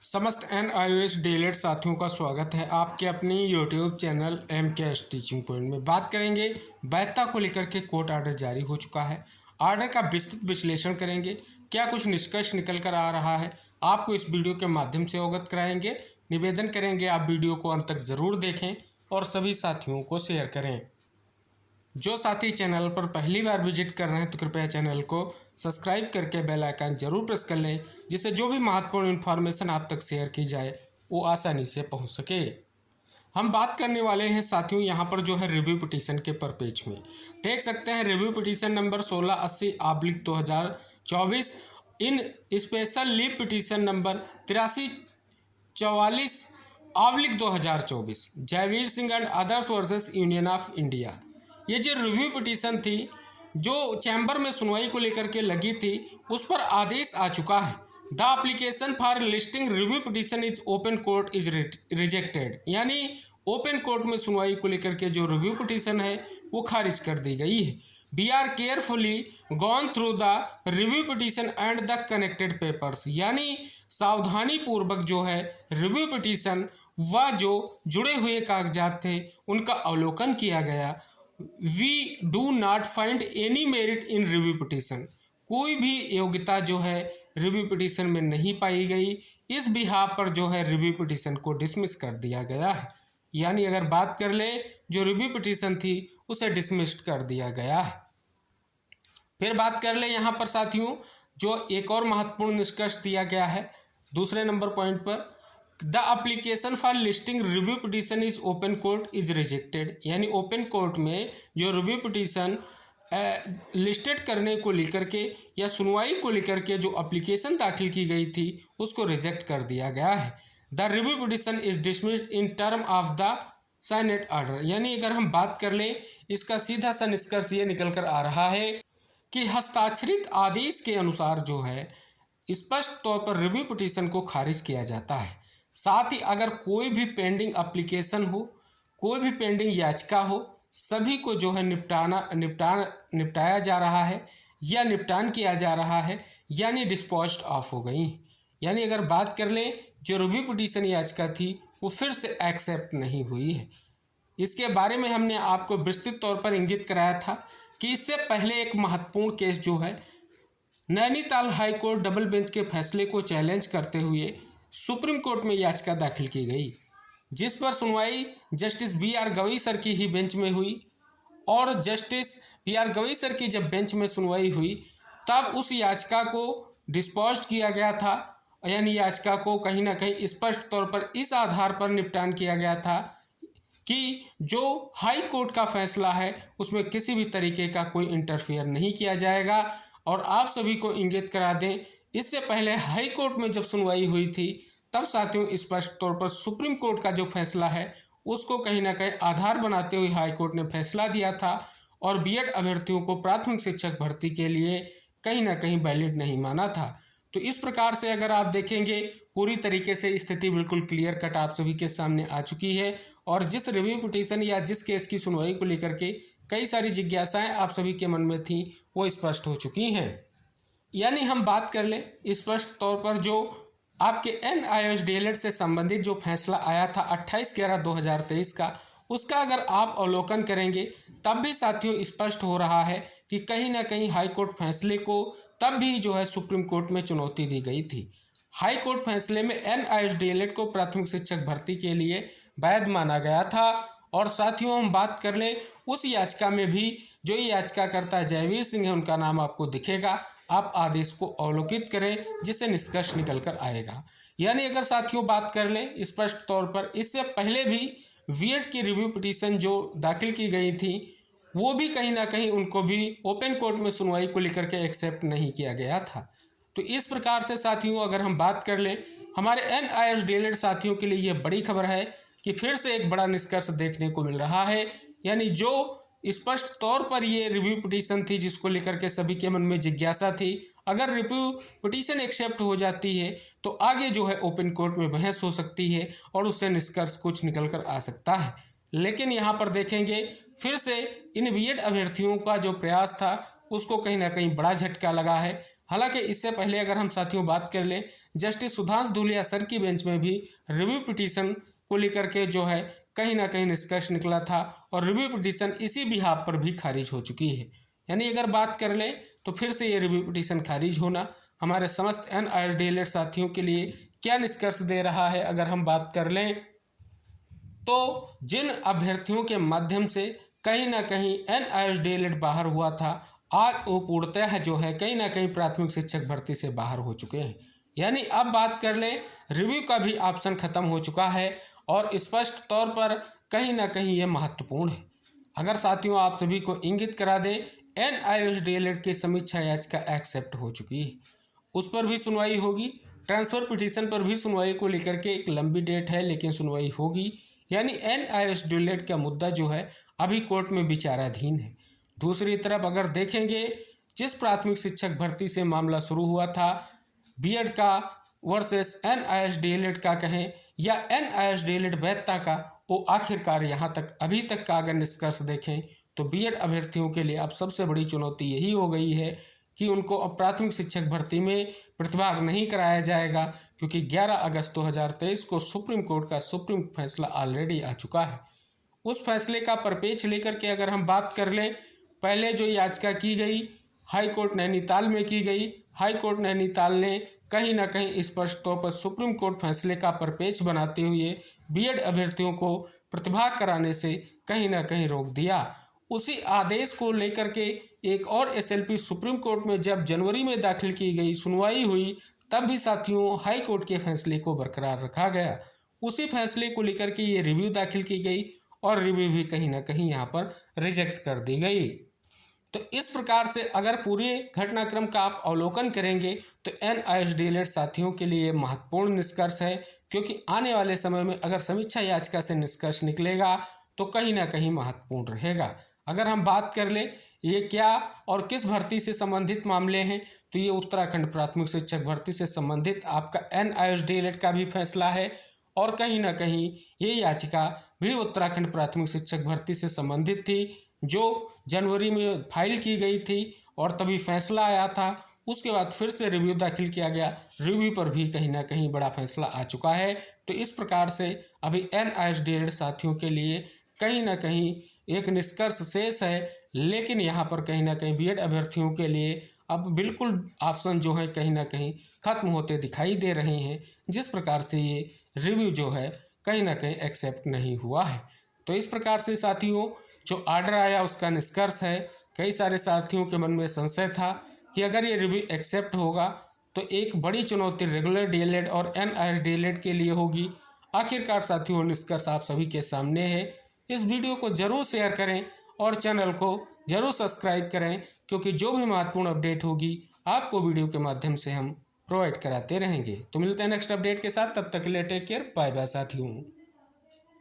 समस्त NIOS DElEd साथियों का स्वागत है आपके अपनी YouTube channel MKS teaching point में। बात करेंगे वैधता को लेकर के कोर्ट ऑर्डर जारी हो चुका है। ऑर्डर का विस्तृत विश्लेषण करेंगे, क्या कुछ निष्कर्ष निकल कर आ रहा है, आपको इस वीडियो के माध्यम से अवगत कराएंगे। निवेदन करेंगे आप वीडियो को अंत तक ज़रूर देखें और सभी साथियों को शेयर करें। जो साथी चैनल पर पहली बार विजिट कर रहे हैं तो कृपया चैनल को सब्सक्राइब करके बेल आइकन जरूर प्रेस कर लें, जिससे जो भी महत्वपूर्ण इन्फॉर्मेशन आप तक शेयर की जाए वो आसानी से पहुंच सके। हम बात करने वाले हैं साथियों यहाँ पर जो है रिव्यू पिटीशन के पेज में देख सकते हैं। Review petition number 1680/2024 in special leave petition number 8344/2024 Jaiveer Singh and others versus union of India. ये जो रिव्यू पिटीशन थी जो चैम्बर में सुनवाई को लेकर के लगी थी, उस पर आदेश आ चुका है। The application for listing review petition is open court is rejected, यानी ओपन कोर्ट में सुनवाई को लेकर के जो रिव्यू पिटीशन है वो खारिज कर दी गई है। We are carefully gone through the review petition and the connected papers, यानी सावधानी पूर्वक जो है रिव्यू पिटीशन व जो जुड़े हुए कागजात थे उनका अवलोकन किया गया। We do not find any merit in review petition, कोई भी योग्यता जो है रिव्यू पिटीशन में नहीं पाई गई। इस बिहाफ पर जो है रिव्यू पिटीशन को डिसमिस कर दिया गया है, यानी अगर बात कर ले जो रिव्यू पिटीशन थी उसे डिसमिस कर दिया गया है। फिर बात कर ले यहाँ पर साथियों जो एक और महत्वपूर्ण निष्कर्ष दिया गया है दूसरे नंबर पॉइंट पर, the application for listing review petition is open court is rejected, यानी ओपन कोर्ट में जो रिव्यू पिटीशन लिस्टेड करने को लेकर के या सुनवाई को लेकर के जो एप्लीकेशन दाखिल की गई थी उसको रिजेक्ट कर दिया गया है। The review petition is dismissed in term of the signed order, यानी अगर हम बात कर लें इसका सीधा सा निष्कर्ष ये निकल कर आ रहा है कि हस्ताक्षरित आदेश के अनुसार जो है स्पष्ट तौर पर रिव्यू पिटीशन को खारिज किया जाता है। साथ ही अगर कोई भी पेंडिंग एप्लीकेशन हो, कोई भी पेंडिंग याचिका हो, सभी को जो है निपटाया जा रहा है या निपटान किया जा रहा है, यानी डिस्पोज्ड ऑफ हो गई। यानी अगर बात कर लें जो रिव्यू पिटीशन याचिका थी वो फिर से एक्सेप्ट नहीं हुई है। इसके बारे में हमने आपको विस्तृत तौर पर इंगित कराया था कि इससे पहले एक महत्वपूर्ण केस जो है Nainital high court double bench के फैसले को चैलेंज करते हुए सुप्रीम कोर्ट में याचिका दाखिल की गई, जिस पर सुनवाई जस्टिस BR गवई सर की ही बेंच में हुई। और जस्टिस BR गवई सर की जब बेंच में सुनवाई हुई तब उस याचिका को डिस्पोज्ड किया गया था, यानी याचिका को कहीं ना कहीं स्पष्ट तौर पर इस आधार पर निपटान किया गया था कि जो हाई कोर्ट का फैसला है उसमें किसी भी तरीके का कोई इंटरफेयर नहीं किया जाएगा। और आप सभी को इंगित करा दें, इससे पहले हाई कोर्ट में जब सुनवाई हुई थी तब साथियों स्पष्ट तौर पर सुप्रीम कोर्ट का जो फैसला है उसको कहीं ना कहीं आधार बनाते हुए हाई कोर्ट ने फैसला दिया था और बीएड अभ्यर्थियों को प्राथमिक शिक्षक भर्ती के लिए कहीं ना कहीं वैलिड नहीं माना था। तो इस प्रकार से अगर आप देखेंगे पूरी तरीके से स्थिति बिल्कुल क्लियर कट आप सभी के सामने आ चुकी है। और जिस रिव्यू पिटीशन या जिस केस की सुनवाई को लेकर के कई सारी जिज्ञासाएं आप सभी के मन में थी वो स्पष्ट हो चुकी हैं। यानी हम बात कर लें स्पष्ट तौर पर जो आपके NIOS डीएलएड से संबंधित जो फैसला आया था 28/11/2023 का, उसका अगर आप अवलोकन करेंगे तब भी साथियों स्पष्ट हो रहा है कि कहीं ना कहीं हाई कोर्ट फैसले को तब भी जो है सुप्रीम कोर्ट में चुनौती दी गई थी। हाई कोर्ट फैसले में NIOS डीएलएड को प्राथमिक शिक्षक भर्ती के लिए वैध माना गया था। और साथियों हम बात कर लें उस याचिका में भी जो याचिकाकर्ता जयवीर सिंह है उनका नाम आपको दिखेगा, आप आदेश को अवलोकित करें जिससे निष्कर्ष निकल कर आएगा। यानी अगर साथियों बात कर लें स्पष्ट तौर पर इससे पहले भी बीएड की रिव्यू पिटीशन जो दाखिल की गई थी वो भी कहीं ना कहीं उनको भी ओपन कोर्ट में सुनवाई को लेकर के एक्सेप्ट नहीं किया गया था। तो इस प्रकार से साथियों अगर हम बात कर लें हमारे NIOS डीएलएड साथियों के लिए ये बड़ी खबर है कि फिर से एक बड़ा निष्कर्ष देखने को मिल रहा है। यानी जो स्पष्ट तौर पर ये रिव्यू पिटीशन थी जिसको लेकर के सभी के मन में जिज्ञासा थी, अगर रिव्यू पिटीशन एक्सेप्ट हो जाती है तो आगे जो है ओपन कोर्ट में बहस हो सकती है और उससे निष्कर्ष कुछ निकल कर आ सकता है। लेकिन यहाँ पर देखेंगे फिर से इन बीएड अभ्यर्थियों का जो प्रयास था उसको कहीं ना कहीं बड़ा झटका लगा है। हालांकि इससे पहले अगर हम साथियों बात कर ले, जस्टिस सुधांशु धूलिया सर की बेंच में भी रिव्यू पिटीशन को लेकर के जो है कहीं ना कहीं निष्कर्ष निकला था और रिव्यू पिटीशन इसी बिहाफ पर भी खारिज हो चुकी है। यानी अगर बात कर ले तो फिर से ये रिव्यू पिटीशन खारिज होना हमारे समस्त NISDLED साथियों के लिए क्या निष्कर्ष दे रहा है। अगर हम बात कर लें तो जिन अभ्यर्थियों के माध्यम से कहीं ना कहीं NISDLED बाहर हुआ था, आज वो पूर्णतः जो है कहीं ना कहीं प्राथमिक शिक्षक भर्ती से बाहर हो चुके हैं। यानी अब बात कर ले रिव्यू का भी ऑप्शन खत्म हो चुका है और स्पष्ट तौर पर कहीं ना कहीं ये महत्वपूर्ण है। अगर साथियों आप सभी को इंगित करा दें, NISDLED की समीक्षा याचिका एक्सेप्ट हो चुकी है, उस पर भी सुनवाई होगी। ट्रांसफर पिटीशन पर भी सुनवाई को लेकर के एक लंबी डेट है, लेकिन सुनवाई होगी। यानी NISDLED का मुद्दा जो है अभी कोर्ट में विचाराधीन है। दूसरी तरफ अगर देखेंगे, जिस प्राथमिक शिक्षक भर्ती से मामला शुरू हुआ था बीएड का वर्सेस NISDLED का कहें या NISDLED वैधता का, वो आखिरकार यहाँ तक अभी तक का अगर निष्कर्ष देखें तो बीएड अभ्यर्थियों के लिए अब सबसे बड़ी चुनौती यही हो गई है कि उनको अब प्राथमिक शिक्षक भर्ती में प्रतिभाग नहीं कराया जाएगा, क्योंकि 11 अगस्त 2023 को सुप्रीम कोर्ट का सुप्रीम फैसला ऑलरेडी आ चुका है। उस फैसले का परिपेक्ष लेकर के अगर हम बात कर लें, पहले जो याचिका की गई हाई कोर्ट नैनीताल में की गई, हाई कोर्ट नैनीताल ने कहीं ना कहीं स्पष्ट तौर पर सुप्रीम कोर्ट फैसले का परिपेक्ष बनाते हुए बीएड अभ्यर्थियों को प्रतिभाग कराने से कहीं ना कहीं रोक दिया। उसी आदेश को लेकर के एक और SLP सुप्रीम कोर्ट में जब जनवरी में दाखिल की गई, सुनवाई हुई, तब भी साथियों हाई कोर्ट के फैसले को बरकरार रखा गया। उसी फैसले को लेकर के ये रिव्यू दाखिल की गई और रिव्यू भी कहीं ना कहीं यहाँ पर रिजेक्ट कर दी गई। तो इस प्रकार से अगर पूरे घटनाक्रम का आप अवलोकन करेंगे तो NISDLED साथियों के लिए महत्वपूर्ण निष्कर्ष है, क्योंकि आने वाले समय में अगर समीक्षा याचिका से निष्कर्ष निकलेगा तो कहीं ना कहीं महत्वपूर्ण रहेगा। अगर हम बात कर ले ये क्या और किस भर्ती से संबंधित मामले हैं, तो ये उत्तराखंड प्राथमिक शिक्षक भर्ती से संबंधित आपका NISDLED का भी फैसला है और कहीं ना कहीं ये याचिका भी उत्तराखंड प्राथमिक शिक्षक भर्ती से संबंधित थी, जो जनवरी में फाइल की गई थी और तभी फैसला आया था। उसके बाद फिर से रिव्यू दाखिल किया गया, रिव्यू पर भी कहीं ना कहीं बड़ा फैसला आ चुका है। तो इस प्रकार से अभी NISDLED साथियों के लिए कहीं ना कहीं एक निष्कर्ष शेष है, लेकिन यहाँ पर कहीं ना कहीं बीएड अभ्यर्थियों के लिए अब बिल्कुल ऑप्शन जो है कहीं ना कहीं खत्म होते दिखाई दे रहे हैं, जिस प्रकार से ये रिव्यू जो है कहीं ना कहीं एक्सेप्ट नहीं हुआ है। तो इस प्रकार से साथियों जो ऑर्डर आया उसका निष्कर्ष है। कई सारे साथियों के मन में संशय था कि अगर ये रिव्यू एक्सेप्ट होगा तो एक बड़ी चुनौती रेगुलर DLED और NISDLED के लिए होगी। आखिरकार साथियों निष्कर्ष आप सभी के सामने है। इस वीडियो को जरूर शेयर करें और चैनल को जरूर सब्सक्राइब करें, क्योंकि जो भी महत्वपूर्ण अपडेट होगी आपको वीडियो के माध्यम से हम प्रोवाइड कराते रहेंगे। तो मिलते हैं नेक्स्ट अपडेट के साथ, तब तक के लिए टेक केयर, बाय बाय साथियों।